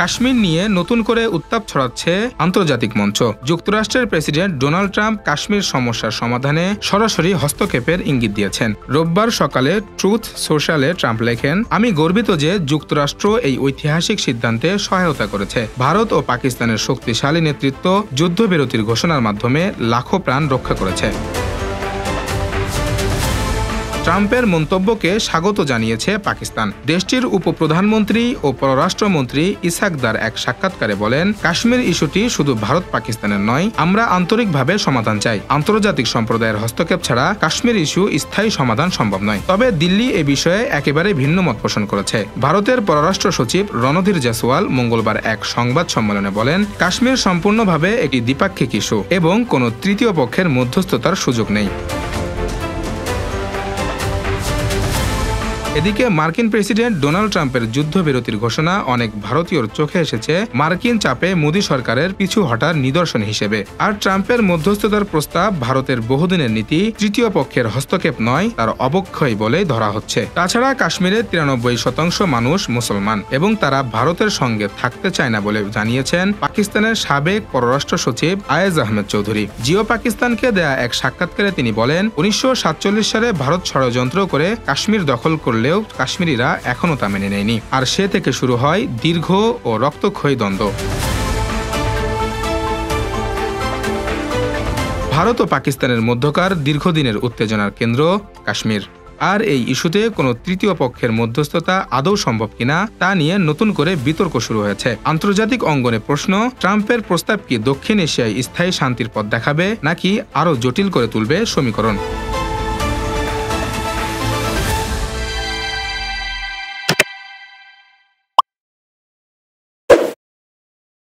কাশ্মীর নিয়ে নতুন করে উত্তাপ ছড়াচ্ছে আন্তর্জাতিক মঞ্চ। যুক্তরাষ্ট্রের প্রেসিডেন্ট ডোনাল্ড ট্রাম্প কাশ্মীর সমস্যার সমাধানে সরাসরি হস্তক্ষেপের ইঙ্গিত দিয়েছেন। রোববার সকালে ট্রুথ সোশ্যালে ট্রাম্প লেখেন, আমি গর্বিত যে যুক্তরাষ্ট্র এই ঐতিহাসিক সিদ্ধান্তে সহায়তা করেছে। ভারত ও পাকিস্তানের শক্তিশালী নেতৃত্ব যুদ্ধবিরতির ঘোষণার মাধ্যমে লাখো প্রাণ রক্ষা করেছে। ট্রাম্পের মন্তব্যকে স্বাগত জানিয়েছে পাকিস্তান। দেশটির উপপ্রধানমন্ত্রী ও পররাষ্ট্রমন্ত্রী ইসহাক দার এক সাক্ষাৎকারে বলেন, কাশ্মীর ইস্যুটি শুধু ভারত পাকিস্তানের নয়, আমরা আন্তরিকভাবে সমাধান চাই। আন্তর্জাতিক সম্প্রদায়ের হস্তক্ষেপ ছাড়া কাশ্মীর ইস্যু স্থায়ী সমাধান সম্ভব নয়। তবে দিল্লি এ বিষয়ে একেবারে ভিন্ন মত পোষণ করেছে। ভারতের পররাষ্ট্র সচিব রণধীর জয়সওয়াল মঙ্গলবার এক সংবাদ সম্মেলনে বলেন, কাশ্মীর সম্পূর্ণভাবে একটি দ্বিপাক্ষিক ইস্যু এবং কোনো তৃতীয় পক্ষের মধ্যস্থতার সুযোগ নেই। এদিকে মার্কিন প্রেসিডেন্ট ডোনাল্ড ট্রাম্পের যুদ্ধবিরতির ঘোষণা অনেক ভারতীয়র চোখে এসেছে মার্কিন চাপে মোদী সরকারের পিছু হটার নিদর্শন হিসেবে। আর ট্রাম্পের মধ্যস্থতার প্রস্তাব ভারতের বহুদিনের নীতি তৃতীয় পক্ষের হস্তক্ষেপ নয়, তার অবক্ষয় বলে ধরা হচ্ছে। তাছাড়া কাশ্মীরের 93% মানুষ মুসলমান এবং তারা ভারতের সঙ্গে থাকতে চায় না বলে জানিয়েছেন পাকিস্তানের সাবেক পররাষ্ট্র সচিব আয়েজ আহমেদ চৌধুরী। জিও পাকিস্তানকে দেয়া এক সাক্ষাৎকারে তিনি বলেন, 1947 সালে ভারত ষড়যন্ত্র করে কাশ্মীর দখল করলে কাশ্মীরিরা এখনো তা মেনে নেয়নি, আর সে থেকে শুরু হয় দীর্ঘ ও রক্তক্ষয়ী দ্বন্দ্ব। ভারত ও পাকিস্তানের মধ্যকার দীর্ঘদিনের উত্তেজনার কেন্দ্র কাশ্মীর। আর এই ইস্যুতে কোনো তৃতীয় পক্ষের মধ্যস্থতা আদৌ সম্ভব কিনা তা নিয়ে নতুন করে বিতর্ক শুরু হয়েছে। আন্তর্জাতিক অঙ্গনে প্রশ্ন, ট্রাম্পের প্রস্তাব কি দক্ষিণ এশিয়ায় স্থায়ী শান্তির পথ দেখাবে নাকি আরও জটিল করে তুলবে সমীকরণ?